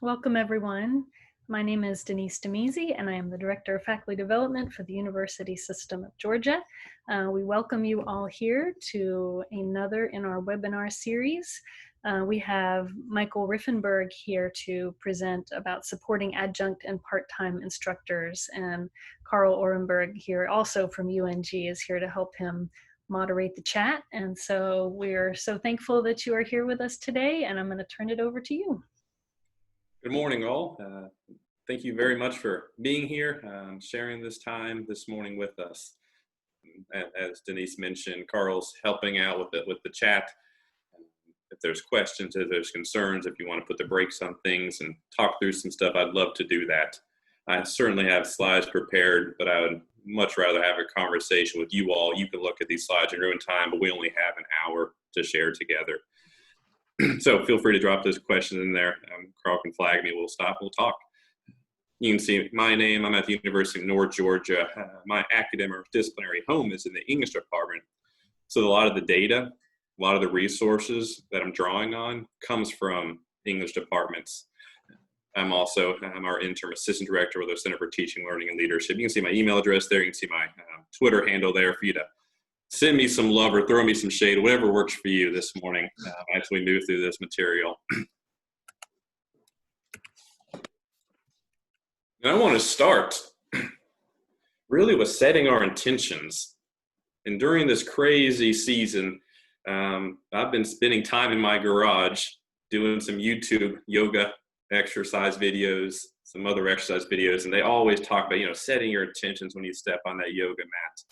Welcome, everyone. My name is Denise Demese, and I am the Director of Faculty Development for the University System of Georgia. We welcome you all here to another in our webinar series. We have Michael Rifenburg here to present about supporting adjunct and part-time instructors, and Carl Orenberg here also from UNG is here to help him moderate the chat. And so we're so thankful that you are here with us today, and I'm going to turn it over to you. Good morning, all. Thank you very much for being here, sharing this time this morning with us. As Denise mentioned, Carl's helping out with the chat. If there's questions, if there's concerns, if you want to put the brakes on things and talk through some stuff, I'd love to do that. I certainly have slides prepared, but I would much rather have a conversation with you all. You can look at these slides in your own time, but we only have an hour to share together. So feel free to drop those questions in there. Carl can flag me, we'll stop, we'll talk. You can see my name, I'm at the University of North Georgia. My academic disciplinary home is in the English department. So a lot of the data, a lot of the resources that I'm drawing on comes from English departments. I'm our interim assistant director with the Center for Teaching, Learning, and Leadership. You can see my email address there. You can see my Twitter handle there for you to send me some love or throw me some shade, whatever works for you this morning as we move through this material. And I want to start really with setting our intentions. And during this crazy season, I've been spending time in my garage doing some YouTube yoga exercise videos, some other exercise videos, and they always talk about, setting your intentions when you step on that yoga mat.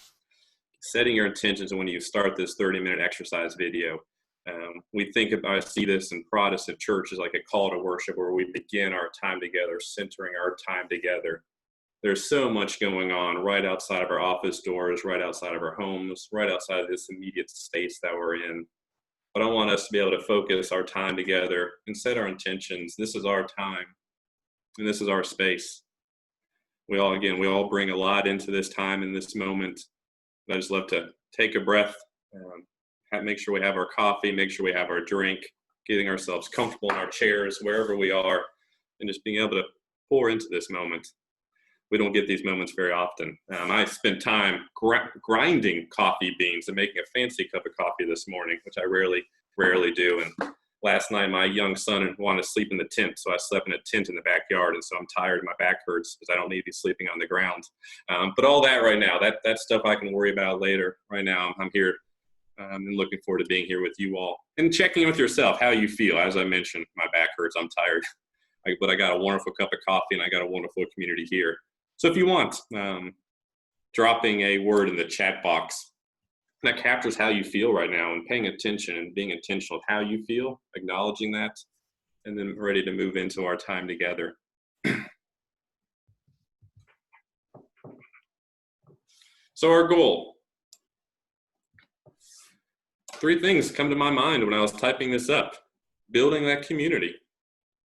Setting your intentions when you start this 30-minute exercise video. I see this in Protestant churches like a call to worship where we begin our time together, centering our time together. There's so much going on right outside of our office doors, right outside of our homes, right outside of this immediate space that we're in. But I want us to be able to focus our time together and set our intentions. This is our time, and this is our space. We all bring a lot into this time in this moment. I just love to take a breath, make sure we have our coffee, make sure we have our drink, getting ourselves comfortable in our chairs, wherever we are, and just being able to pour into this moment. We don't get these moments very often. I spent time grinding coffee beans and making a fancy cup of coffee this morning, which I rarely do. And last night, my young son wanted to sleep in the tent, so I slept in a tent in the backyard, and so I'm tired, my back hurts because I don't need to be sleeping on the ground. But all that right now, that stuff I can worry about later. Right now, I'm here and looking forward to being here with you all. And checking in with yourself, how you feel. As I mentioned, my back hurts, I'm tired. But I got a wonderful cup of coffee, and I got a wonderful community here. So if you want, dropping a word in the chat box that captures how you feel right now and paying attention and being intentional of how you feel, acknowledging that, and then ready to move into our time together. So our goal. 3 things come to my mind when I was typing this up. Building that community.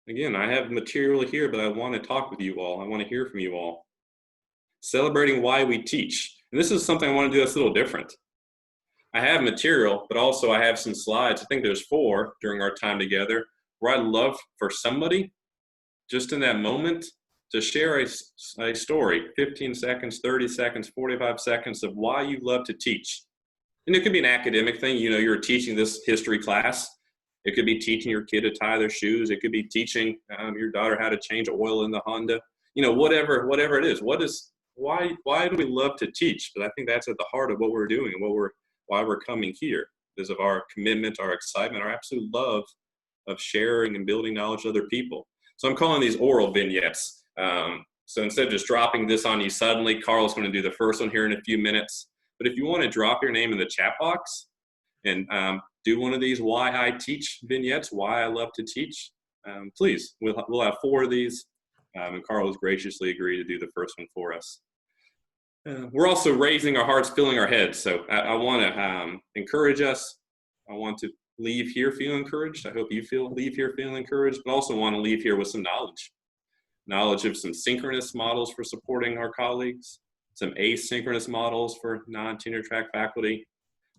Again, I have material here, but I want to talk with you all. I want to hear from you all. Celebrating why we teach. And this is something I want to do that's a little different. I have material, but also I have some slides. I think there's 4 during our time together where I'd love for somebody just in that moment to share a story, 15 seconds, 30 seconds, 45 seconds of why you love to teach. And it could be an academic thing. You're teaching this history class. It could be teaching your kid to tie their shoes. It could be teaching your daughter how to change oil in the Honda. Whatever it is. Why do we love to teach? But I think that's at the heart of what we're doing and why we're coming here, because of our commitment, our excitement, our absolute love of sharing and building knowledge with other people. So I'm calling these oral vignettes. So instead of just dropping this on you suddenly, Carl's going to do the first one here in a few minutes. But if you want to drop your name in the chat box and do one of these why I teach vignettes, why I love to teach, please, we'll have 4 of these. And Carl has graciously agreed to do the first one for us. We're also raising our hearts, filling our heads. So I want to encourage us. I want to leave here feeling encouraged. I hope you leave here feeling encouraged, but also want to leave here with some knowledge of some synchronous models for supporting our colleagues, some asynchronous models for non-tenure track faculty.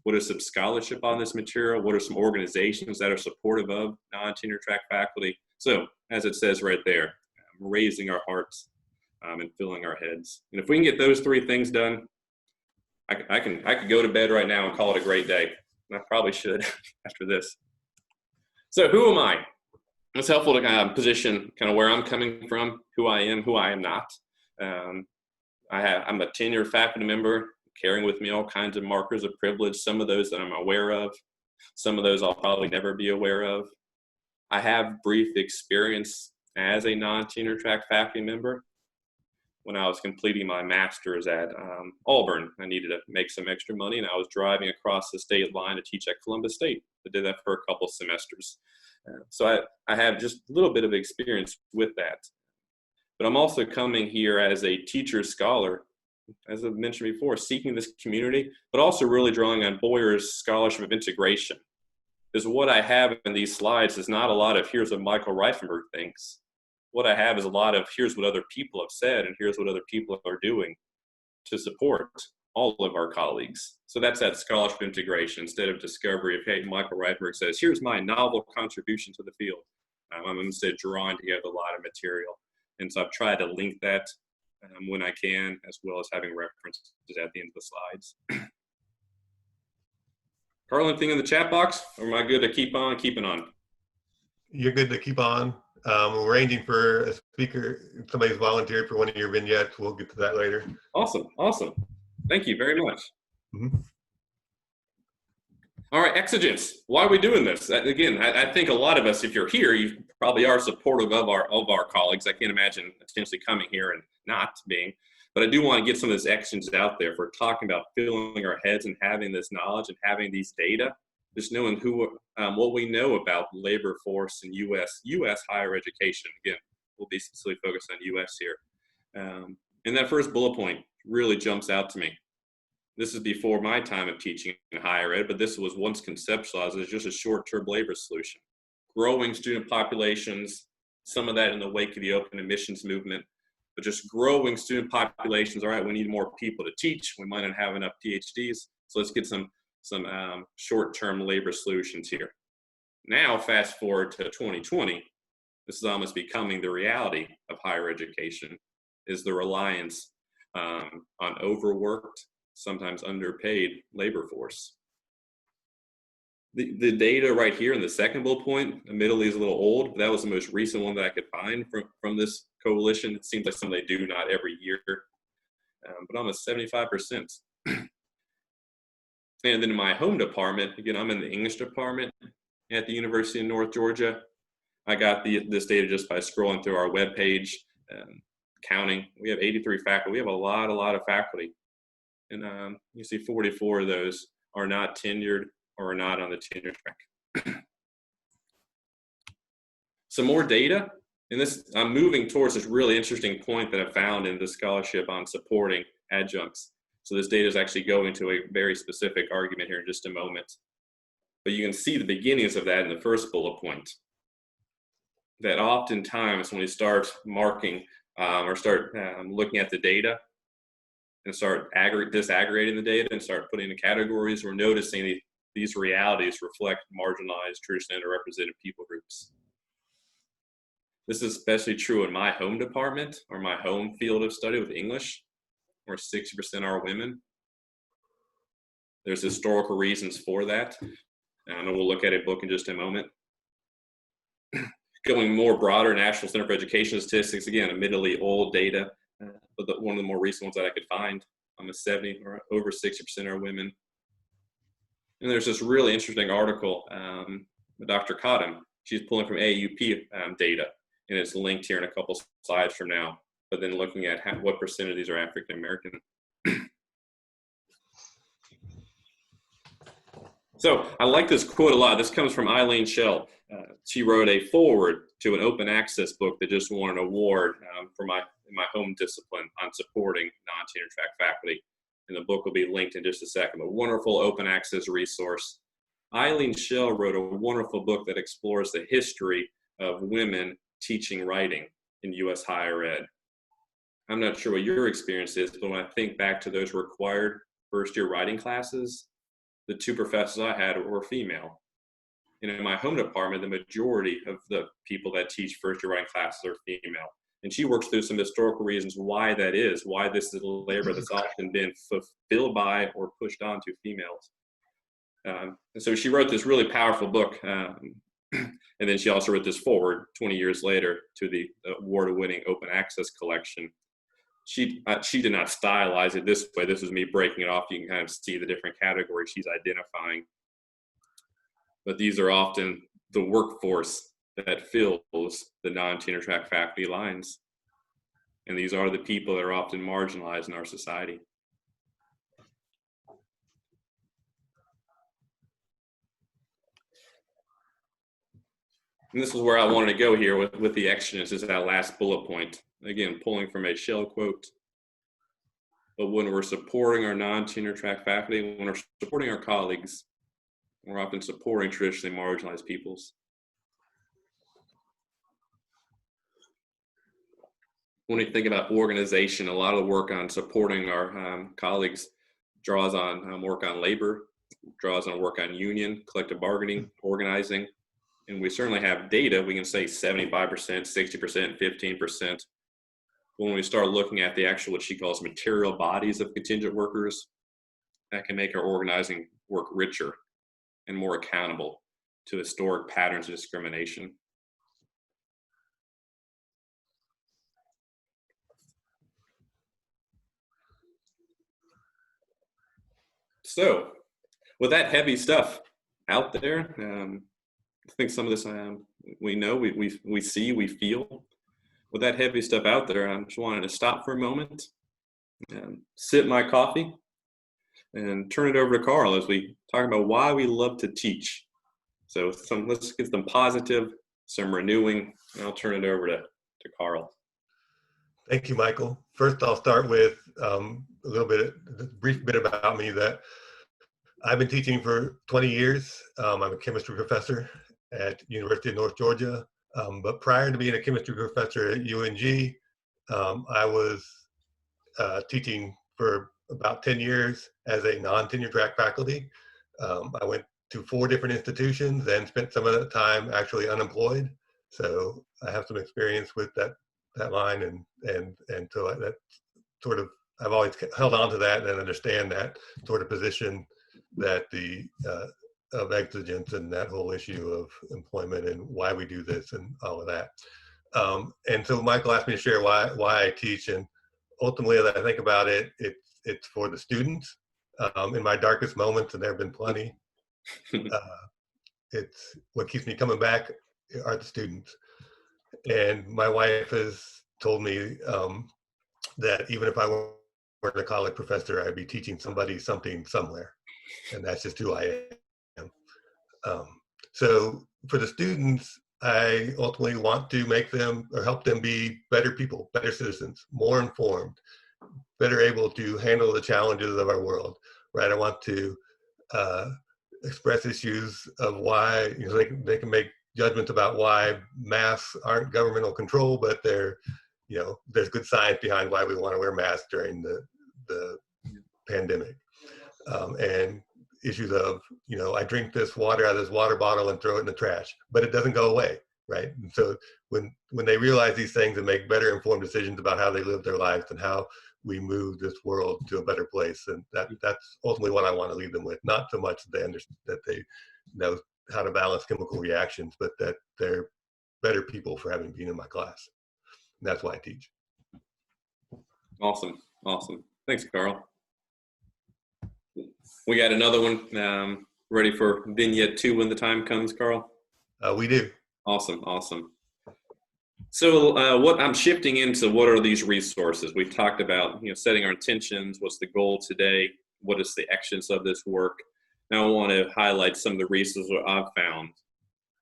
What is some scholarship on this material? What are some organizations that are supportive of non-tenure track faculty? So, as it says right there, raising our hearts and filling our heads. And if we can get those three things done, I could go to bed right now and call it a great day. And I probably should after this. So who am I? It's helpful to kind of position kind of where I'm coming from, who I am not. I'm a tenured faculty member, carrying with me all kinds of markers of privilege, some of those that I'm aware of, some of those I'll probably never be aware of. I have brief experience as a non-tenure track faculty member. When I was completing my master's at Auburn, I needed to make some extra money, and I was driving across the state line to teach at Columbus State. I did that for a couple semesters. So I have just a little bit of experience with that. But I'm also coming here as a teacher scholar, as I've mentioned before, seeking this community, but also really drawing on Boyer's scholarship of integration. Because what I have in these slides is not a lot of here's what Michael Rifenburg thinks. What I have is a lot of here's what other people have said and here's what other people are doing to support all of our colleagues. So that's that scholarship integration instead of discovery of, hey, Michael Rifenburg says, here's my novel contribution to the field. I'm instead drawing together a lot of material. And so I've tried to link that when I can, as well as having references at the end of the slides. Carl, anything in the chat box? Or am I good to keep on keeping on? You're good to keep on. We're arranging for a speaker. Somebody's volunteered for one of your vignettes. We'll get to that later. Awesome. Thank you very much. Mm-hmm. All right, Exigence. Why are we doing this? Again, I think a lot of us, if you're here, you probably are supportive of our colleagues. I can't imagine potentially coming here and not being. But I do want to get some of this Exigence out there. If we're talking about filling our heads and having this knowledge and having these data, just knowing what we know about labor force in U.S. higher education. Again, we'll be specifically focused on U.S. here. And that first bullet point really jumps out to me. This is before my time of teaching in higher ed, but this was once conceptualized as just a short-term labor solution. Growing student populations, some of that in the wake of the open admissions movement, but just growing student populations. All right, we need more people to teach. We might not have enough PhDs, so let's get some short-term labor solutions here. Now, fast forward to 2020, this is almost becoming the reality of higher education, is the reliance on overworked, sometimes underpaid labor force. The data right here in the second bullet point, admittedly is a little old, but that was the most recent one that I could find from this coalition. It seems like something they do not every year, but almost 75%. And then in my home department, again, I'm in the English department at the University of North Georgia. I got this data just by scrolling through our webpage, counting. We have 83 faculty. We have a lot of faculty. And you see 44 of those are not tenured or are not on the tenure track. Some more data. And this, I'm moving towards this really interesting point that I found in the scholarship on supporting adjuncts. So this data is actually going to a very specific argument here in just a moment. But you can see the beginnings of that in the first bullet point. That oftentimes when we start marking or start looking at the data and start disaggregating the data and start putting in categories, we're noticing these realities reflect marginalized, traditionally underrepresented people groups. This is especially true in my home department or my home field of study with English, where 60% are women. There's historical reasons for that. And we'll look at a book in just a moment. Going more broader, National Center for Education Statistics, again, admittedly old data, but one of the more recent ones that I could find, almost 70 or over 60% are women. And there's this really interesting article by Dr. Cottom. She's pulling from AUP data, and it's linked here in a couple slides from now, but then looking at what percent of these are African American. So I like this quote a lot. This comes from Eileen Schell. She wrote a foreword to an open access book that just won an award for my home discipline on supporting non-tenure track faculty. And the book will be linked in just a second. A wonderful open access resource. Eileen Schell wrote a wonderful book that explores the history of women teaching writing in U.S. higher ed. I'm not sure what your experience is, but when I think back to those required first-year writing classes, the two professors I had were female. in my home department, the majority of the people that teach first-year writing classes are female. And she works through some historical reasons why that is, why this is a labor that's often been fulfilled by or pushed onto females. And so she wrote this really powerful book. And then she also wrote this forward 20 years later to the award-winning open access collection. She did not stylize it this way. This was me breaking it off. You can kind of see the different categories she's identifying. But these are often the workforce that fills the non-tenure track faculty lines. And these are the people that are often marginalized in our society. And this is where I wanted to go here with the Exigence, is that last bullet point. Again, pulling from a Shell quote. But when we're supporting our non-tenure track faculty, when we're supporting our colleagues, we're often supporting traditionally marginalized peoples. When we think about organization, a lot of the work on supporting our colleagues draws on work on labor, draws on work on union, collective bargaining, organizing. And we certainly have data, we can say 75%, 60%, 15%. When we start looking at the actual, what she calls material bodies of contingent workers, that can make our organizing work richer and more accountable to historic patterns of discrimination. So, with that heavy stuff out there, I think some of this we know, we see, we feel. With that heavy stuff out there, I just wanted to stop for a moment and sip my coffee and turn it over to Carl as we talk about why we love to teach. So let's get some positive, some renewing, and I'll turn it over to Carl. Thank you, Michael. First, I'll start with a brief bit about me. That I've been teaching for 20 years. I'm a chemistry professor at University of North Georgia. But prior to being a chemistry professor at UNG, I was teaching for about 10 years as a non-tenure track faculty. I went to 4 different institutions and spent some of that time actually unemployed. So I have some experience with that line, and so that sort of, I've always held on to that and understand that sort of position, that of exigence and that whole issue of employment and why we do this and all of that. And so Michael asked me to share why I teach, and ultimately, as I think about it, it's for the students. In my darkest moments, and there have been plenty, it's what keeps me coming back are the students. And my wife has told me that even if I weren't a college professor, I'd be teaching somebody something somewhere, and that's just who I am. So for the students, I ultimately want to make them or help them be better people, better citizens, more informed, better able to handle the challenges of our world, right? I want to express issues of why, they can make judgments about why masks aren't governmental control, but there's good science behind why we want to wear masks during the pandemic. And issues of, I drink this water out of this water bottle and throw it in the trash, but it doesn't go away, right? And so when they realize these things and make better informed decisions about how they live their lives and how we move this world to a better place, and that's ultimately what I want to leave them with. Not so much that they know how to balance chemical reactions, but that they're better people for having been in my class. And that's why I teach. Awesome. Thanks, Carl. We got another one ready for vignette 2 when the time comes, Carl? We do. Awesome. So what I'm shifting into, what are these resources? We've talked about, setting our intentions. What's the goal today? What is the essence of this work? Now I want to highlight some of the resources I've found.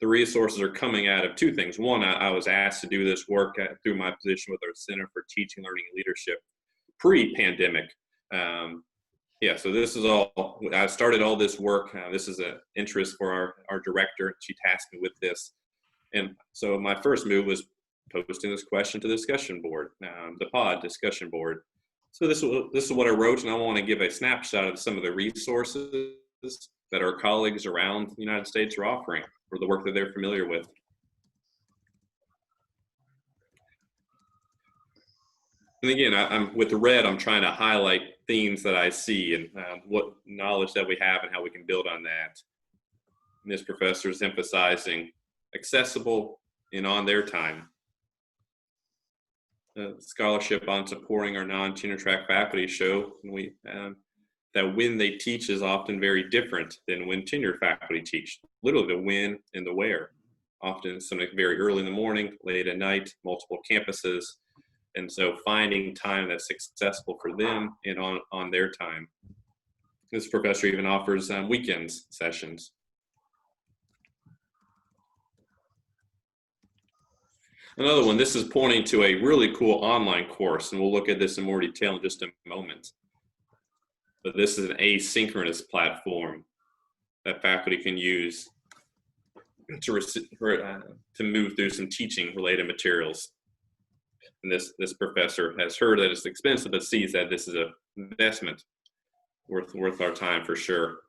The resources are coming out of 2 things. One, I was asked to do this work through my position with our Center for Teaching, Learning, and Leadership pre-pandemic. So this is all, I started all this work. This is an interest for our director. She tasked me with this. And so my first move was posting this question to the discussion board, the pod discussion board. So this is what I wrote, and I want to give a snapshot of some of the resources that our colleagues around the United States are offering. or the work that they're familiar with. And again, I'm with the red, I'm trying to highlight themes that I see and what knowledge that we have and how we can build on that. And this professor is emphasizing accessible and on their time. Scholarship on supporting our non-tenure track faculty show that when they teach is often very different than when tenured faculty teach. Literally the when and the where. Often something very early in the morning, late at night, multiple campuses. And so finding time that's accessible for them and on their time. This professor even offers weekends sessions. Another one, this is pointing to a really cool online course, and we'll look at this in more detail in just a moment. But this is an asynchronous platform that faculty can use to move through some teaching related materials. And this professor has heard that it's expensive, but sees that this is an investment worth our time for sure.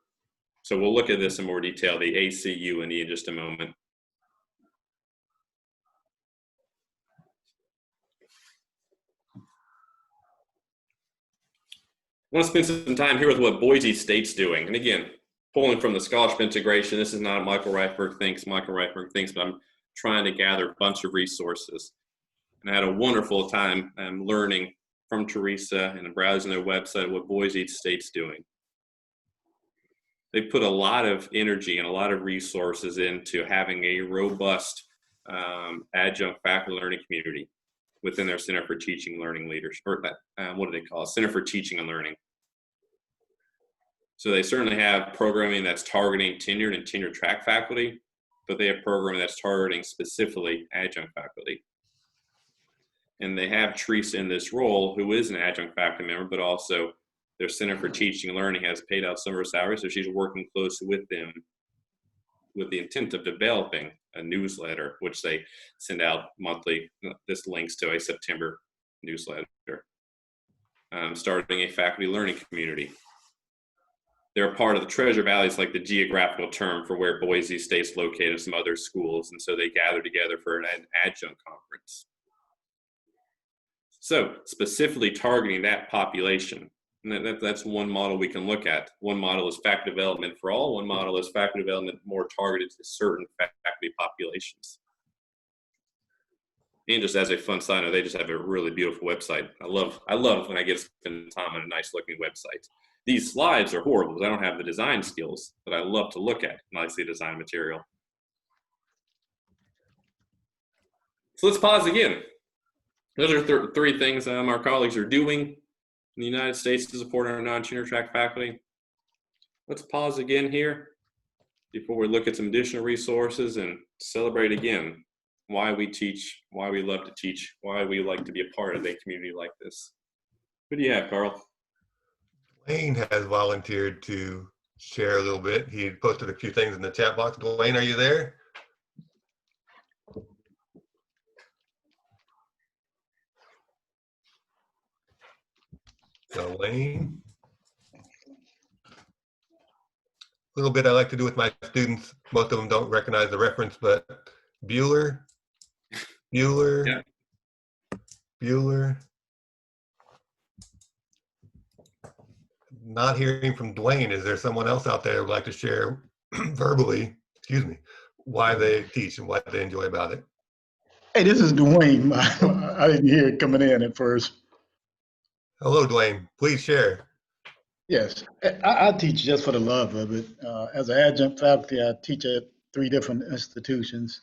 So we'll look at this in more detail, the ACUE in just a moment. I want to spend some time here with what Boise State's doing. And again, pulling from the scholarship integration, this is not Michael Rifenburg thinks, but I'm trying to gather a bunch of resources. And I had a wonderful time learning from Teresa and browsing their website what Boise State's doing. They put a lot of energy and a lot of resources into having a robust adjunct faculty learning community within their Center for Teaching and Learning Leadership, or what do they call it? Center for Teaching and Learning. So they certainly have programming that's targeting tenured and tenured track faculty, but they have programming that's targeting specifically adjunct faculty. And they have Teresa in this role, who is an adjunct faculty member, but also their Center for Teaching and Learning has paid out some of her salary, so she's working closely with them with the intent of developing a newsletter, which they send out monthly. This links to a September newsletter. Starting a faculty learning community. They're a part of the Treasure Valley. It's like the geographical term for where Boise State's located and some other schools. And so they gather together for an adjunct conference. So specifically targeting that population. And that's one model we can look at. One model is faculty development for all. One model is faculty development more targeted to certain faculty populations. And just as a fun side note, they just have a really beautiful website. I love when I get to spend time on a nice looking website. These slides are horrible because I don't have the design skills, but I love to look at nicely designed material. So let's pause again. Those are three things our colleagues are doing in the United States to support our non-tenure track faculty. Let's pause again here before we look at some additional resources and celebrate again why we teach, why we love to teach, why we like to be a part of a community like this. Who do you have, Carl? Dwayne has volunteered to share a little bit. He posted a few things in the chat box. Dwayne, are you there? Dwayne? A little bit I like to do with my students. Most of them don't recognize the reference, but Bueller. Yeah. Not hearing from Dwayne. Is there someone else out there who would like to share verbally, why they teach and what they enjoy about it? Hey, this is Dwayne. I didn't hear it coming in at first. Hello, Dwayne. Please share. Yes, I teach just for the love of it. As an adjunct faculty, I teach at 3 different institutions.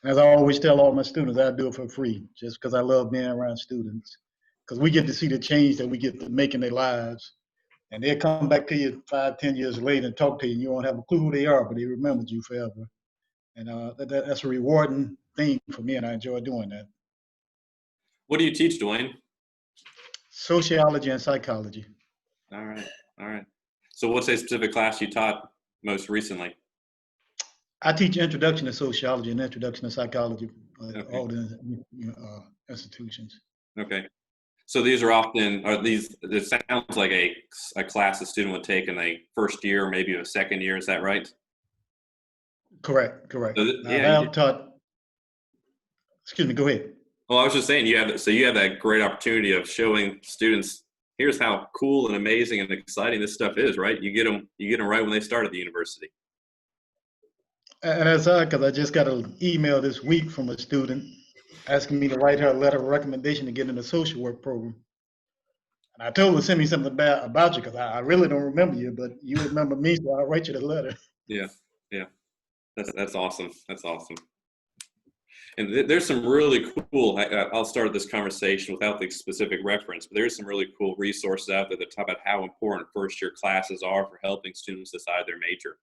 As I always tell all my students, I do it for free, just because I love being around students. Because we get to see the change that we get to make in their lives. And they'll come back to you 5, 10 years later and talk to you, and you won't have a clue who they are, but they remembered you forever. And that's a rewarding thing for me, and I enjoy doing that. What do you teach, Dwayne? Sociology and psychology. All right. So what's a specific class you taught most recently? I teach introduction to sociology and introduction to psychology, Okay. all the institutions. Okay. So these are often, it sounds like a class a student would take in a first year, maybe a second year, is that right? Correct. So I have taught, excuse me, go ahead. well, I was just saying, you have that great opportunity of showing students, here's how cool and amazing and exciting this stuff is, right? You get them right when they start at the university. And that's odd because I just got an email this week from a student asking me to write her a letter of recommendation to get in the social work program. And I told her to send me something about you because I really don't remember you, but you remember me, so I'll write you the letter. Yeah. That's awesome. That's awesome. And there's some really cool, I'll start this conversation without the specific reference, but there's some really cool resources out there that talk about how important first-year classes are for helping students decide their major.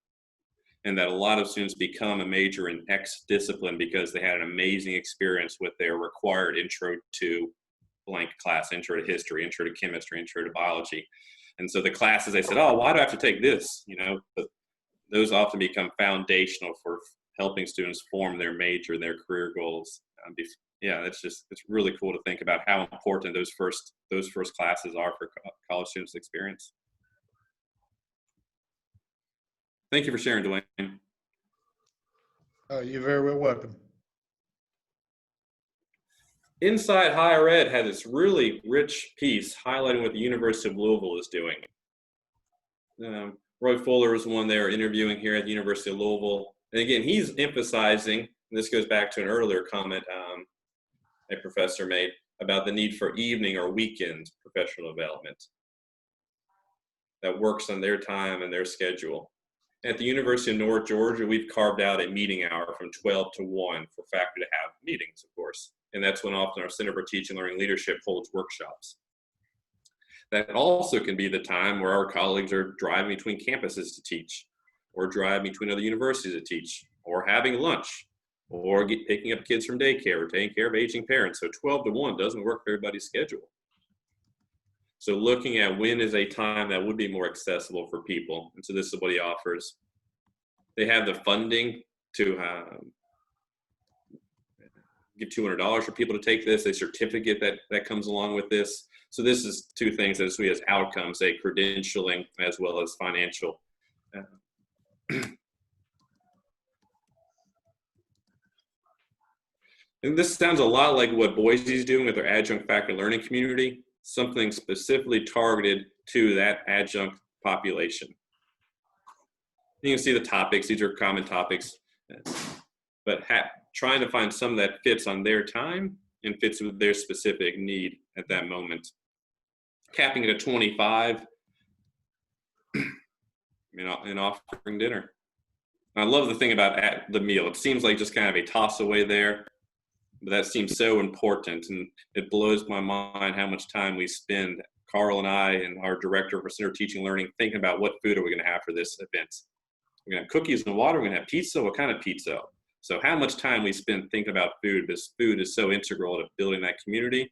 And that a lot of students become a major in X discipline because they had an amazing experience with their required intro to blank class, intro to history, intro to chemistry, intro to biology. And so the classes, they said, oh, why do I have to take this? But those often become foundational for helping students form their major, their career goals. It's really cool to think about how important those first classes are for college students' experience. Thank you for sharing, Dwayne. You're very well welcome. Inside Higher Ed had this really rich piece highlighting what the University of Louisville is doing. Roy Fuller is one they were interviewing here at the University of Louisville. And again, he's emphasizing, and this goes back to an earlier comment a professor made about the need for evening or weekend professional development that works on their time and their schedule. At the University of North Georgia, we've carved out a meeting hour from 12 to 1 for faculty to have meetings, of course. And that's when often our Center for Teaching and Learning Leadership holds workshops. That also can be the time where our colleagues are driving between campuses to teach, or driving between other universities to teach, or having lunch, or picking up kids from daycare, or taking care of aging parents. So 12 to 1 doesn't work for everybody's schedule. So looking at when is a time that would be more accessible for people. And so this is what he offers. They have the funding to give $200 for people to take this, a certificate that comes along with this. So this is two things that we as outcomes, a credentialing as well as financial. And this sounds a lot like what Boise is doing with their adjunct faculty learning community, something specifically targeted to that adjunct population. You can see the topics, these are common topics, but trying to find some that fits on their time and fits with their specific need at that moment. Capping it at 25, and offering dinner. I love the thing about the meal. It seems like just kind of a toss away there, but that seems so important. And it blows my mind how much time we spend, Carl and I and our director for Center Teaching Learning, thinking about what food are we going to have for this event. We're going to have cookies and water. We're going to have pizza. What kind of pizza? So how much time we spend thinking about food. This food is so integral to building that community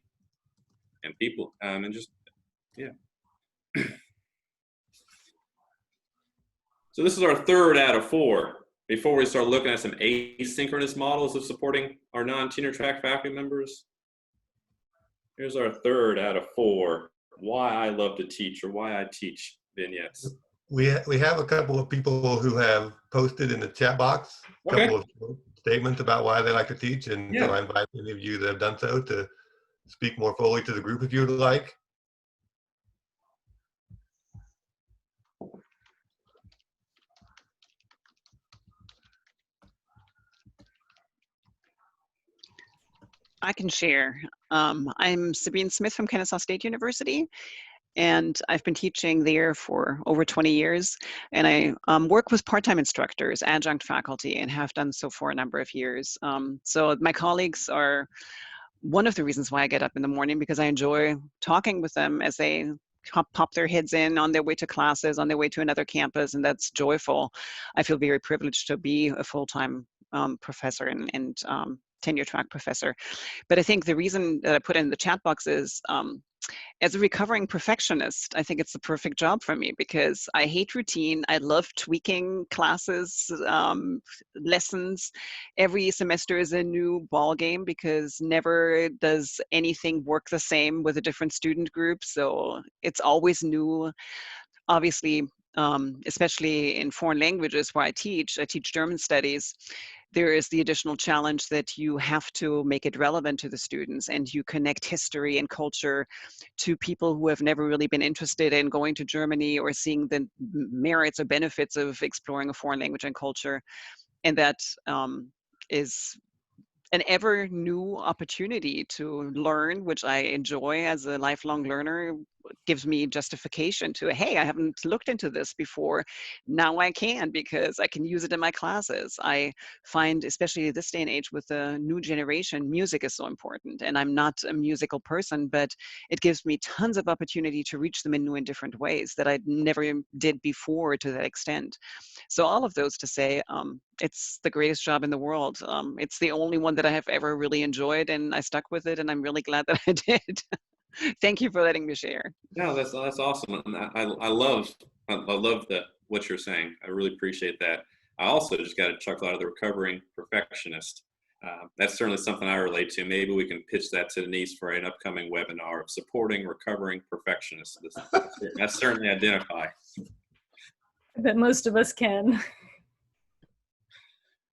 and people, and just, yeah. So this is our third out of 4. Before we start looking at some asynchronous models of supporting our non-tenure track faculty members, here's our third out of 4, why I love to teach, or why I teach vignettes. We have a couple of people who have posted in the chat box a couple of statements about why they like to teach, and so I invite any of you that have done so to speak more fully to the group if you would like. I can share. I'm Sabine Smith from Kennesaw State University, and I've been teaching there for over 20 years. And I work with part-time instructors, adjunct faculty, and have done so for a number of years. So my colleagues are one of the reasons why I get up in the morning, because I enjoy talking with them as they pop their heads in on their way to classes, on their way to another campus, and that's joyful. I feel very privileged to be a full-time professor and tenure track professor. But I think the reason that I put in the chat box is, as a recovering perfectionist, I think it's the perfect job for me, because I hate routine. I love tweaking classes, lessons. Every semester is a new ball game, because never does anything work the same with a different student group. So it's always new. Obviously, especially in foreign languages where I teach German studies, there is the additional challenge that you have to make it relevant to the students, and you connect history and culture to people who have never really been interested in going to Germany or seeing the merits or benefits of exploring a foreign language and culture. And that is an ever new opportunity to learn, which I enjoy as a lifelong learner. Gives me justification to, hey, I haven't looked into this before. Now I can, because I can use it in my classes. I find, especially this day and age with the new generation, music is so important. And I'm not a musical person, but it gives me tons of opportunity to reach them in new and different ways that I never did before to that extent. So all of those to say, it's the greatest job in the world. It's the only one that I have ever really enjoyed, and I stuck with it, and I'm really glad that I did. Thank you for letting me share. No, that's awesome. And I love what you're saying. I really appreciate that. I also just got a chuckle out of the recovering perfectionist. That's certainly something I relate to. Maybe we can pitch that to Denise for an upcoming webinar of supporting recovering perfectionists. That's certainly identify. I bet most of us can.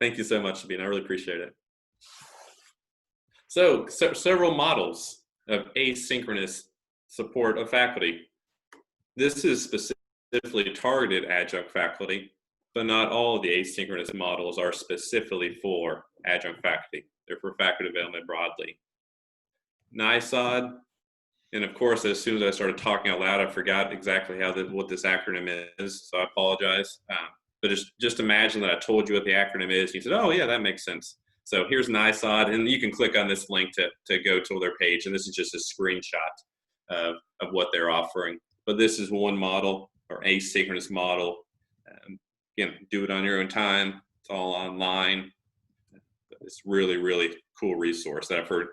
Thank you so much, Sabine. I really appreciate it. So several models of asynchronous support of faculty. This is specifically targeted adjunct faculty, but not all of the asynchronous models are specifically for adjunct faculty. They're for faculty development broadly. NISOD, and of course, as soon as I started talking out loud, I forgot exactly what this acronym is, so I apologize. But just imagine that I told you what the acronym is, and you said, oh yeah, that makes sense. So here's NISOD, and you can click on this link to go to their page, and this is just a screenshot of what they're offering. But this is one model, or asynchronous model. Again, do it on your own time. It's all online. It's really, really cool resource that I've heard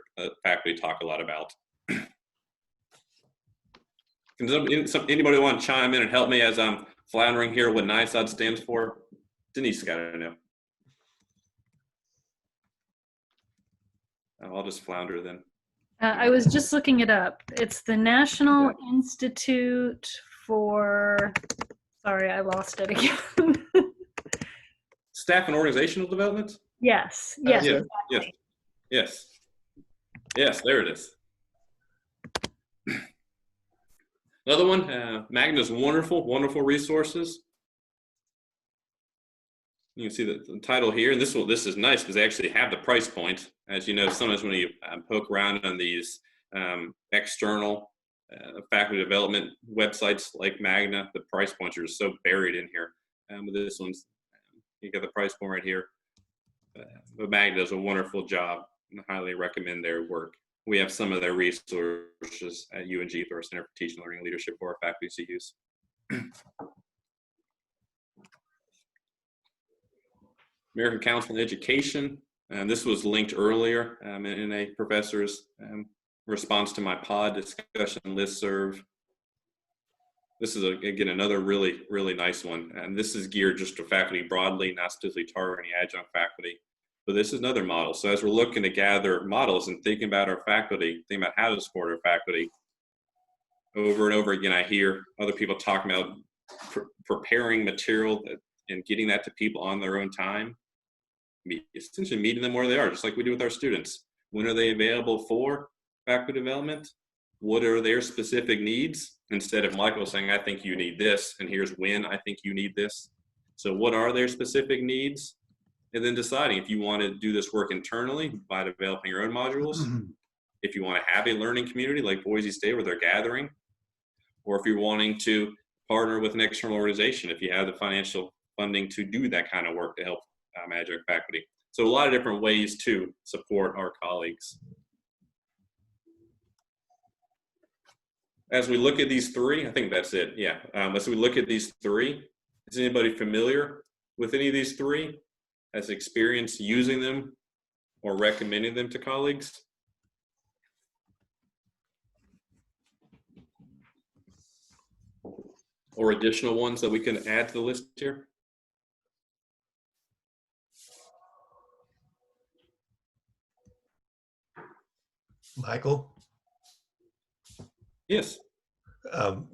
faculty talk a lot about. Can anybody want to chime in and help me as I'm floundering here what NISOD stands for? Denise got to know. I'll just flounder then. I was just looking it up. It's the National Institute for, sorry, I lost it again. Staff and organizational development? Yes, yes. Yeah, Exactly. yes, there it is. Another one, MAGNA's wonderful, wonderful resources. You can see the title here, and this is nice because they actually have the price point. As you know, sometimes when you poke around on these external faculty development websites like MAGNA, the price points are so buried in here. But this one's, you got the price point right here. But MAGNA does a wonderful job, and I highly recommend their work. We have some of their resources at UNG through our Center for Teaching, Learning, and Leadership for our faculty to use. American Council on Education, and this was linked earlier in a professor's response to my pod discussion listserv. This is, again, another really, really nice one. And this is geared just to faculty broadly, not specifically targeting adjunct faculty. But this is another model. So as we're looking to gather models and thinking about our faculty, thinking about how to support our faculty, over and over again, I hear other people talking about preparing material and getting that to people on their own time. Essentially meeting them where they are, just like we do with our students. When are they available for faculty development? What are their specific needs? Instead of Michael saying, I think you need this, and here's when I think you need this. So what are their specific needs? And then deciding if you want to do this work internally by developing your own modules, if you want to have a learning community like Boise State where they're gathering, or if you're wanting to partner with an external organization, if you have the financial funding to do that kind of work to help adjunct faculty. So a lot of different ways to support our colleagues. As we look at these three, I think that's it, yeah. As we look at these three, is anybody familiar with any of these three? Has experience using them or recommending them to colleagues? Or additional ones that we can add to the list here? Michael? Yes.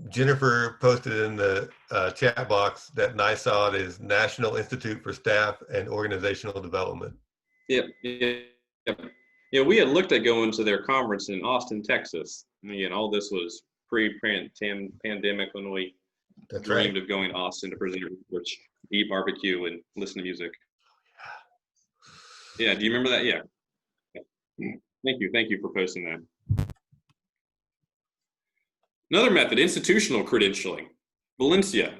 Jennifer posted in the chat box that NISOD is National Institute for Staff and Organizational Development. Yep. Yeah, we had looked at going to their conference in Austin, Texas. And again, all this was pre-pandemic when we dreamed of going to Austin to present research, eat barbecue, and listen to music. Yeah, do you remember that? Yeah. Thank you for posting that. Another method, institutional credentialing. Valencia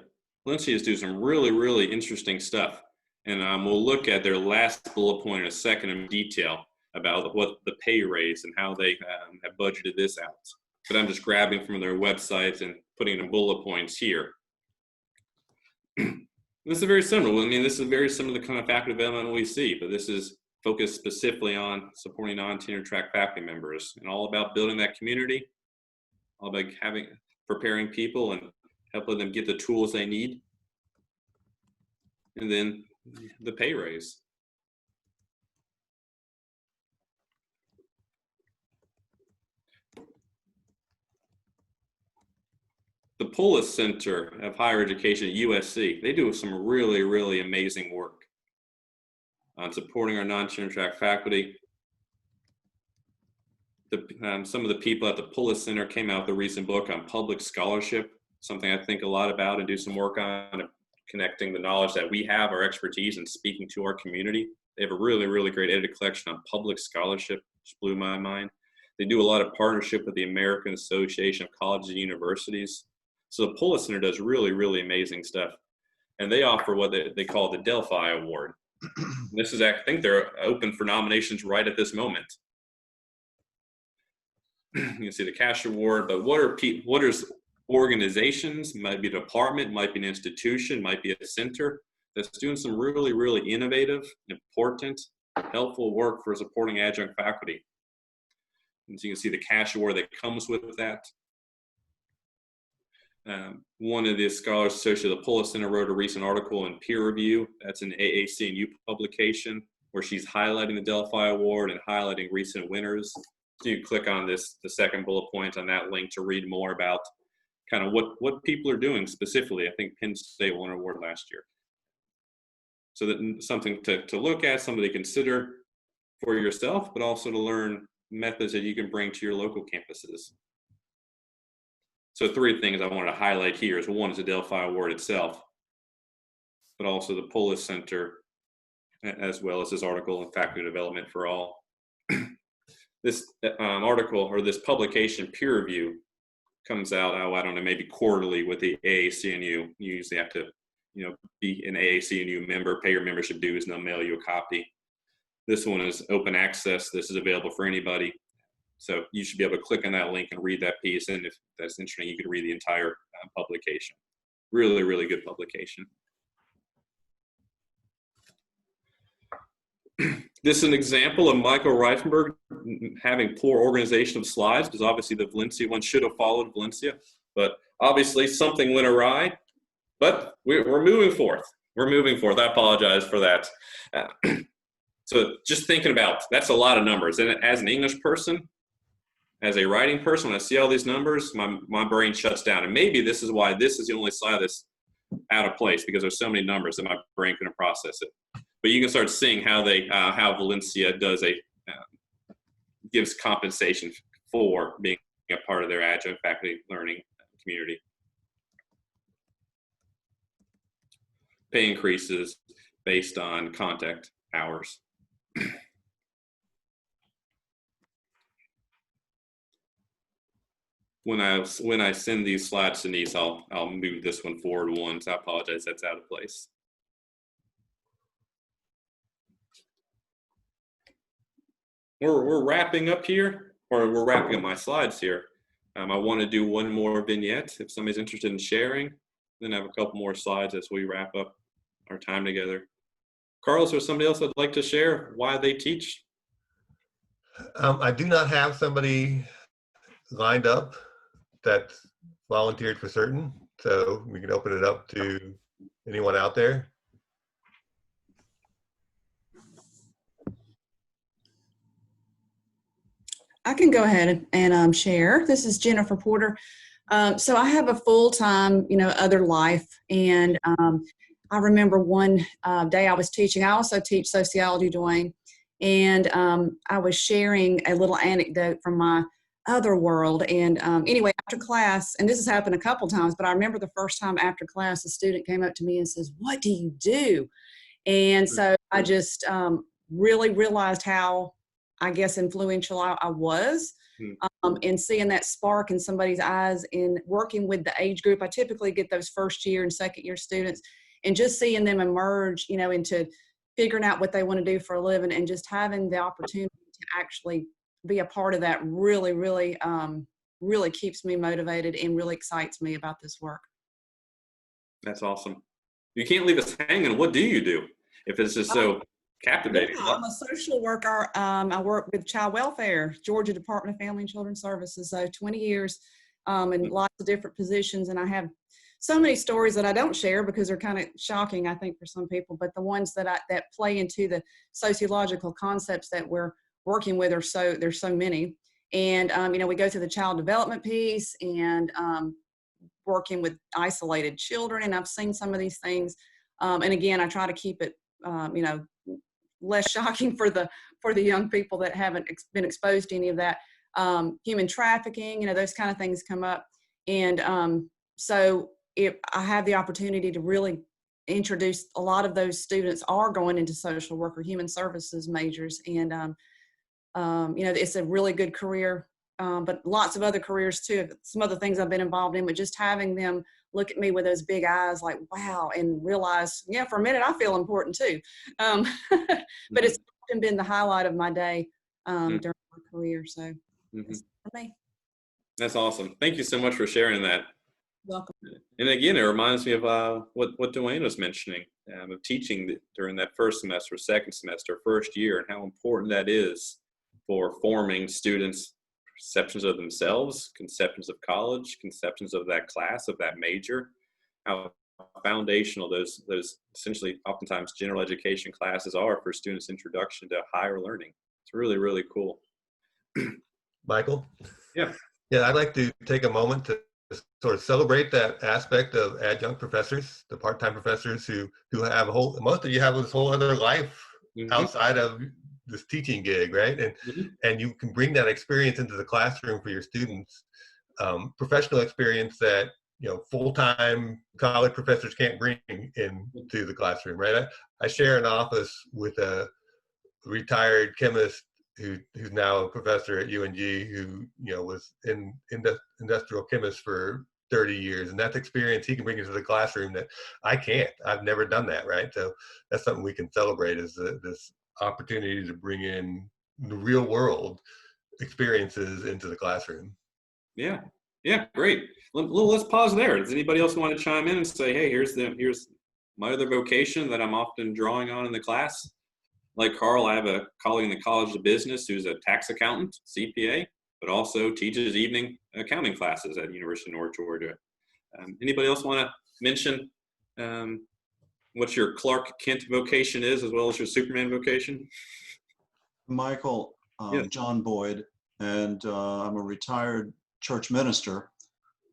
is doing some really interesting stuff. And we'll look at their last bullet point in a second in detail about what the pay raise and how they have budgeted this out. But I'm just grabbing from their websites and putting in bullet points here. This is very similar. I mean, this is very similar to the kind of faculty development we see, but this is focused specifically on supporting non-tenure track faculty members and all about building that community, all about preparing people and helping them get the tools they need. And then the pay raise. The Polis Center of Higher Education at USC, they do some really amazing work on supporting our non-tenure track faculty. Some of the people at the Polis Center came out with a recent book on public scholarship, something I think a lot about and do some work on, connecting the knowledge that we have, our expertise, and speaking to our community. They have a really great edited collection on public scholarship, which blew my mind. They do a lot of partnership with the American Association of Colleges and Universities. So the Polis Center does really amazing stuff. And they offer what they call the Delphi Award. This is, I think they're open for nominations right at this moment. You can see the cash award, but what is organizations, might be a department, might be an institution, might be a center that's doing some really innovative, important, helpful work for supporting adjunct faculty. And so you can see the cash award that comes with that. One of the scholars associated with the Polis Center wrote a recent article in Peer Review. That's an AACNU publication where she's highlighting the Delphi Award and highlighting recent winners. So you click on the second bullet point on that link to read more about kind of what people are doing specifically. I think Penn State won an award last year. So that something to look at, something to consider for yourself, but also to learn methods that you can bring to your local campuses. So 3 things I wanted to highlight here is one is the Delphi Award itself, but also the Polis Center, as well as this article in Faculty Development for All. This article or this publication, Peer Review, comes out, I don't know, maybe quarterly with the AACNU. You usually have to, be an AACNU member, pay your membership dues, and they'll mail you a copy. This one is open access. This is available for anybody. So you should be able to click on that link and read that piece. And if that's interesting, you can read the entire publication. Really good publication. This is an example of Michael Rifenburg having poor organization of slides, because obviously the Valencia one should have followed Valencia, but obviously something went awry. But we're moving forth. We're moving forth. I apologize for that. So just thinking about, that's a lot of numbers. And as an English person, as a writing person, when I see all these numbers, my brain shuts down. And maybe this is why this is the only slide that's out of place, because there's so many numbers that my brain couldn't process it. But you can start seeing how how Valencia does gives compensation for being a part of their adjunct faculty learning community. Pay increases based on contact hours. When I send these slides to Denise, I'll move this one forward once. I apologize, that's out of place. We're wrapping up here, or we're wrapping up my slides here. I want to do one more vignette if somebody's interested in sharing. Then I have a couple more slides as we wrap up our time together. Carlos, or somebody else that'd like to share why they teach? I do not have somebody lined up that's volunteered for certain, so we can open it up to anyone out there. I can go ahead and share. This is Jennifer Porter. So I have a full-time, other life. And I remember one day I was teaching. I also teach sociology, Dwayne. And I was sharing a little anecdote from my other world. And anyway, after class, and this has happened a couple times, but I remember the first time after class, a student came up to me and says, "What do you do?" And so I just really realized how, I guess, influential I was. And seeing that spark in somebody's eyes in working with the age group. I typically get those first year and second year students, and just seeing them emerge, into figuring out what they want to do for a living, and just having the opportunity to actually be a part of that really, really, really keeps me motivated and really excites me about this work. That's awesome. You can't leave us hanging. What do you do if it's just so captivating? Yeah, I'm a social worker. I work with child welfare, Georgia Department of Family and Children's Services. So 20 years in lots of different positions. And I have so many stories that I don't share because they're kind of shocking, I think, for some people. But the ones that play into the sociological concepts that we're working with there's so many. And, we go through the child development piece and working with isolated children. And I've seen some of these things. And again, I try to keep it, less shocking for the young people that haven't been exposed to any of that. Human trafficking, those kind of things come up. And so if I have the opportunity to really introduce, a lot of those students are going into social work or human services majors. And, it's a really good career, but lots of other careers too. Some other things I've been involved in, but just having them look at me with those big eyes like, wow, and realize, yeah, for a minute, I feel important too. But it's often been the highlight of my day during my career. So it's for me. That's awesome. Thank you so much for sharing that. Welcome. And again, it reminds me of what Dwayne was mentioning, of teaching during that first semester, second semester, first year, and how important that is for forming students' perceptions of themselves, conceptions of college, conceptions of that class, of that major, how foundational those essentially oftentimes general education classes are for students' introduction to higher learning. It's really, really cool. Michael? Yeah. Yeah, I'd like to take a moment to sort of celebrate that aspect of adjunct professors, the part-time professors who have most of you have this whole other life outside of this teaching gig, right? And you can bring that experience into the classroom for your students, professional experience that full-time college professors can't bring into the classroom, right? I share an office with a retired chemist who's now a professor at UNG, who was in industrial chemist for 30 years, and that experience he can bring into the classroom that I can't. I've never done that, right? So that's something we can celebrate, is this opportunity to bring in the real world experiences into the classroom. Yeah, great. Let's pause there. Does anybody else want to chime in and say, hey, here's my other vocation that I'm often drawing on in the class? Like Carl, I have a colleague in the College of Business who's a tax accountant, CPA, but also teaches evening accounting classes at University of North Georgia. Anybody else want to mention what your Clark Kent vocation is, as well as your Superman vocation? Michael, Yes. John Boyd, and I'm a retired church minister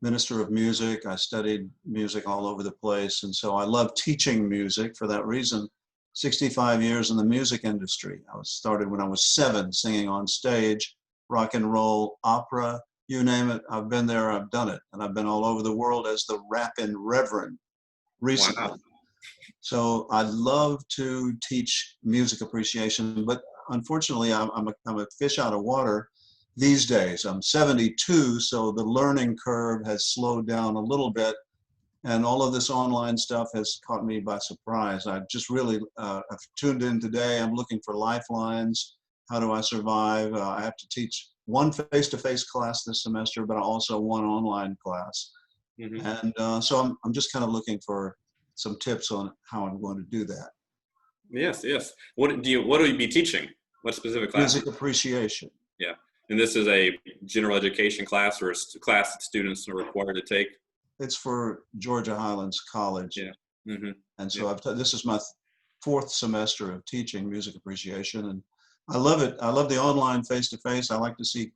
of music. I studied music all over the place, and so I love teaching music for that reason. 65 years in the music industry. I started when I was 7, singing on stage, rock and roll, opera, you name it. I've been there, I've done it. And I've been all over the world as the rapping reverend recently. Wow. So I love to teach music appreciation, but unfortunately I'm a fish out of water these days. I'm 72, so the learning curve has slowed down a little bit. And all of this online stuff has caught me by surprise. I just really I've tuned in today. I'm looking for lifelines. How do I survive? I have to teach one face-to-face class this semester, but also one online class. And so I'm just kind of looking for some tips on how I'm going to do that. Yes. What do you be teaching? What specific class? Music appreciation. Yeah. And this is a general education class, or a class that students are required to take? It's for Georgia Highlands College. Yeah. And so this is my 4th semester of teaching music appreciation, and I love it. I love the online face-to-face. I like to see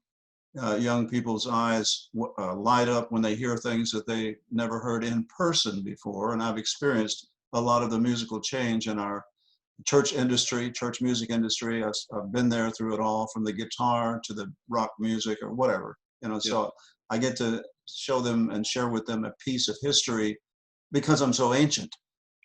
young people's eyes light up when they hear things that they never heard in person before. And I've experienced a lot of the musical change in our church industry, church music industry. I've been there through it all, from the guitar to the rock music or whatever, you know. Yeah. So I get to show them and share with them a piece of history because I'm so ancient.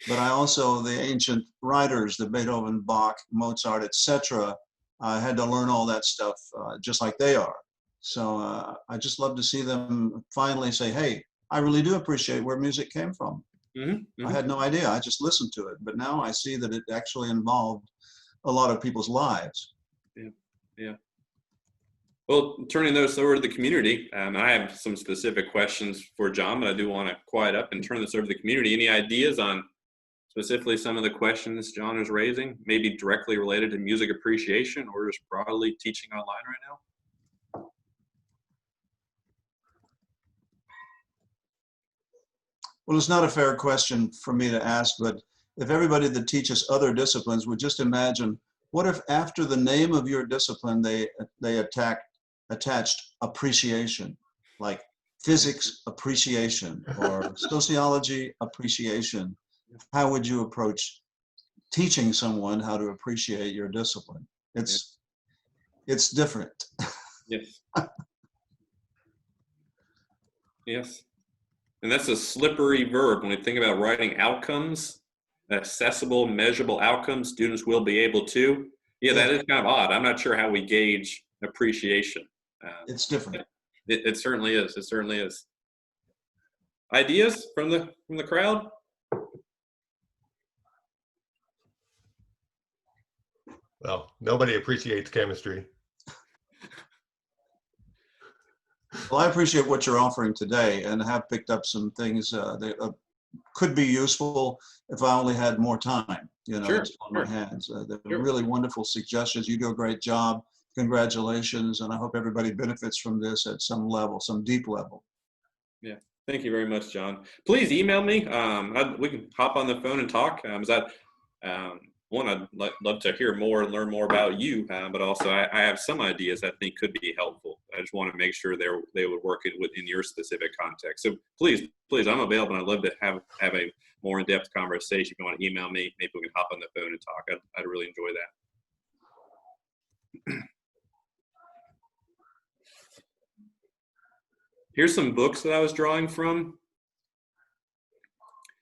But I also, the ancient writers, the Beethoven, Bach, Mozart, etc., I had to learn all that stuff just like they are. So I just love to see them finally say, hey, I really do appreciate where music came from. I had no idea. I just listened to it. But now I see that it actually involved a lot of people's lives. Yeah, yeah. Well, turning those over to the community, I have some specific questions for John, but I do want to quiet up and turn this over to the community. Any ideas on specifically some of the questions John is raising, maybe directly related to music appreciation or just broadly teaching online right now? Well, it's not a fair question for me to ask, but if everybody that teaches other disciplines would just imagine, what if after the name of your discipline, they attached appreciation, like physics appreciation or sociology appreciation? How would you approach teaching someone how to appreciate your discipline? It's different. Yes. Yes. And that's a slippery verb. When we think about writing outcomes, accessible, measurable outcomes, students will be able to. Yeah, that is kind of odd. I'm not sure how we gauge appreciation. It's different. It certainly is. It certainly is. Ideas from the crowd? Well, nobody appreciates chemistry. Well, I appreciate what you're offering today and have picked up some things that could be useful if I only had more time, you know, on my hands. They're really wonderful suggestions. You do a great job. Congratulations. And I hope everybody benefits from this at some level, some deep level. Yeah. Thank you very much, John. Please email me. We can hop on the phone and talk. One, I'd love to hear more and learn more about you, but also I have some ideas I think could be helpful. I just want to make sure they would work within your specific context. So please, I'm available. I'd love to have a more in-depth conversation. If you want to email me, maybe we can hop on the phone and talk. I'd really enjoy that. Here's some books that I was drawing from.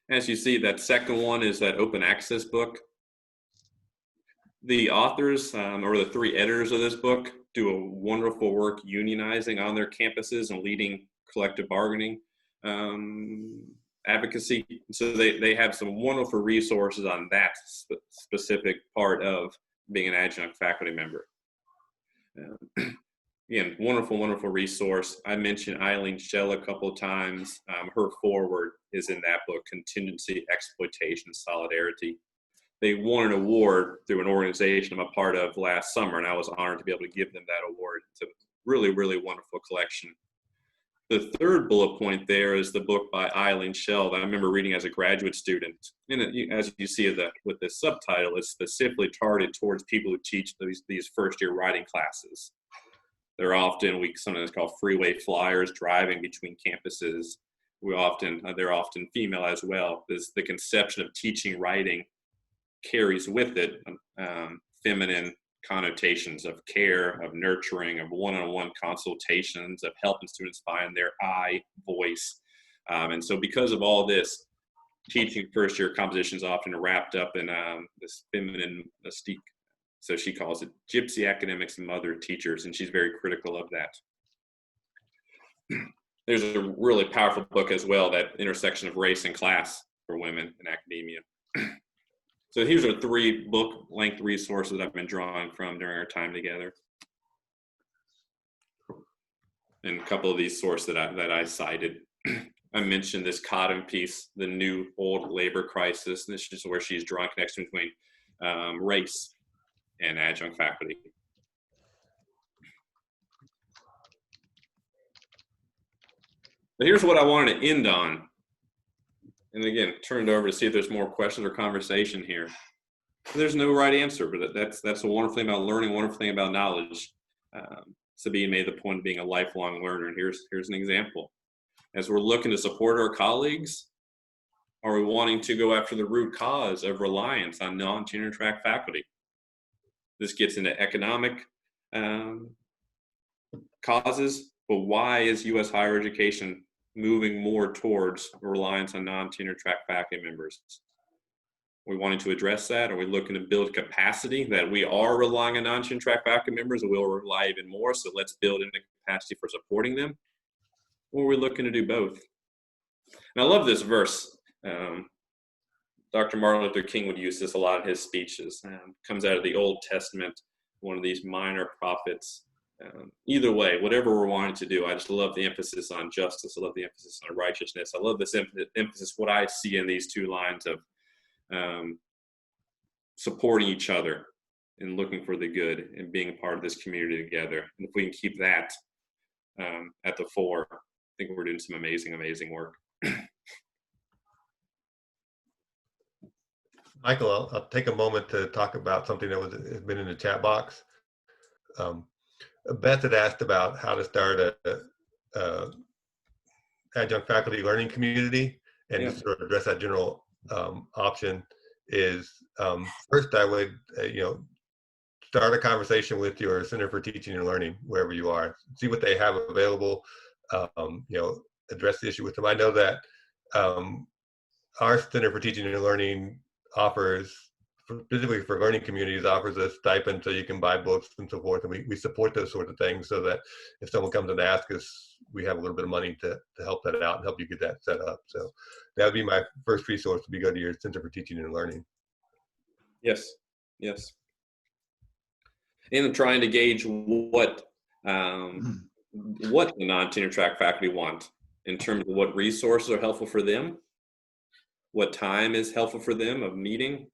As you see, that second one is that open access book. The authors, or the three editors of this book, do a wonderful work unionizing on their campuses and leading collective bargaining advocacy. So they have some wonderful resources on that specific part of being an adjunct faculty member. Again, wonderful resource. I mentioned Eileen Schell a couple of times. Her foreword is in that book, Contingency, Exploitation, Solidarity. They won an award through an organization I'm a part of last summer, and I was honored to be able to give them that award. It's a really wonderful collection. The third bullet point there is the book by Eileen Schell that I remember reading as a graduate student. And as you see with this subtitle, it's specifically targeted towards people who teach these first-year writing classes. They're often, we sometimes call freeway flyers, driving between campuses. They're often female as well. The conception of teaching writing carries with it feminine connotations of care, of nurturing, of one-on-one consultations, of helping students find their I voice. And so because of all this, teaching first-year composition is often wrapped up in this feminine mystique. So she calls it Gypsy Academics and Mother Teachers, and she's very critical of that. There's a really powerful book as well, that intersection of race and class for women in academia. So here's our 3 book-length resources I've been drawing from during our time together. And a couple of these sources that I cited. I mentioned this Cotton piece, The New Old Labor Crisis. And this is where she's drawing connection between race and adjunct faculty. But here's what I wanted to end on. And again, turn it over to see if there's more questions or conversation here. There's no right answer, but that's a wonderful thing about learning, wonderful thing about knowledge. Sabine made the point of being a lifelong learner, and here's an example. As we're looking to support our colleagues, are we wanting to go after the root cause of reliance on non-tenure track faculty? This gets into economic causes, but why is U.S. higher education moving more towards reliance on non-tenure track faculty members? Are we wanting to address that? Are we looking to build capacity that we are relying on non-tenure track faculty members and we'll rely even more, so let's build into capacity for supporting them? Or are we looking to do both? And I love this verse. Dr. Martin Luther King would use this a lot in his speeches. Comes out of the Old Testament, one of these minor prophets. Either way, whatever we're wanting to do, I just love the emphasis on justice. I love the emphasis on righteousness. I love this emphasis, what I see in these two lines of supporting each other and looking for the good and being a part of this community together. And if we can keep that at the fore, I think we're doing some amazing, amazing work. Michael, I'll take a moment to talk about something that has been in the chat box. Beth had asked about how to start a adjunct faculty learning community, and to sort of address that general option is first I would start a conversation with your Center for Teaching and Learning wherever you are. See what they have available. Address the issue with them. I know that our Center for Teaching and Learning offers, specifically for learning communities, offers a stipend so you can buy books and so forth, and we support those sorts of things so that if someone comes and asks us, we have a little bit of money to help that out and help you get that set up. So that would be my first resource, to be go to your Center for Teaching and Learning. Yes. And trying to gauge what the non-tenure track faculty want in terms of what resources are helpful for them, what time is helpful for them of meeting,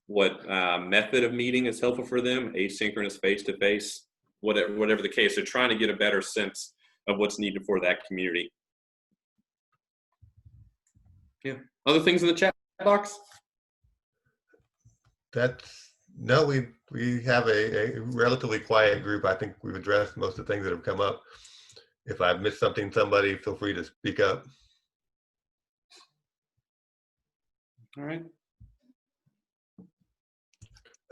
what method of meeting is helpful for them, asynchronous, face-to-face, whatever the case. They're trying to get a better sense of what's needed for that community. Yeah. Other things in the chat box? No, we have a relatively quiet group. I think we've addressed most of the things that have come up. If I've missed something, somebody feel free to speak up. All right.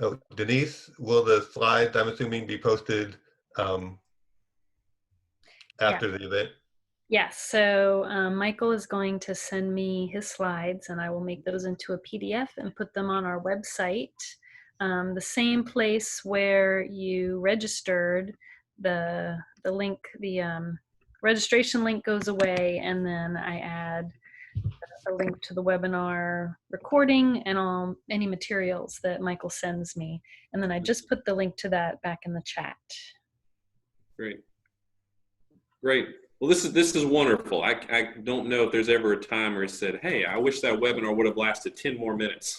Oh, Denise, will the slides, I'm assuming, be posted after the event? Yes, so Michael is going to send me his slides, and I will make those into a PDF and put them on our website. The same place where you registered, the link, the registration link goes away, and then I add a link to the webinar recording and any materials that Michael sends me. And then I just put the link to that back in the chat. Great. Well, this is wonderful. I don't know if there's ever a time where he said, hey, I wish that webinar would have lasted 10 more minutes.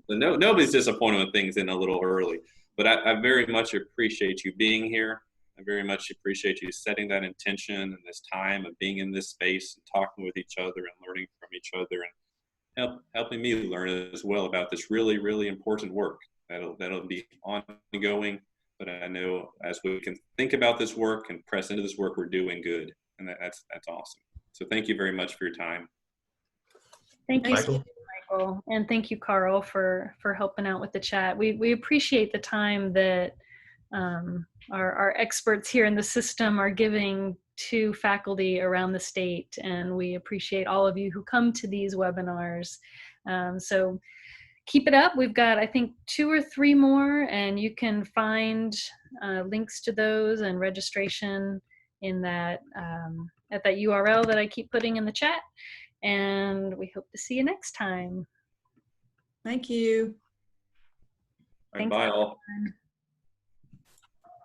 Nobody's disappointed when things end a little early, but I very much appreciate you being here. I very much appreciate you setting that intention and this time of being in this space and talking with each other and learning from each other and helping me learn as well about this really, really important work. That'll be ongoing, but I know as we can think about this work and press into this work, we're doing good, and that's awesome. So thank you very much for your time. Thank you, Michael. Michael, and thank you, Carl, for helping out with the chat. We appreciate the time that our experts here in the system are giving to faculty around the state, and we appreciate all of you who come to these webinars. So keep it up. We've got, I think, 2 or 3 more, and you can find links to those and registration in that at that URL that I keep putting in the chat. And we hope to see you next time. Thank you. Bye all. Everyone.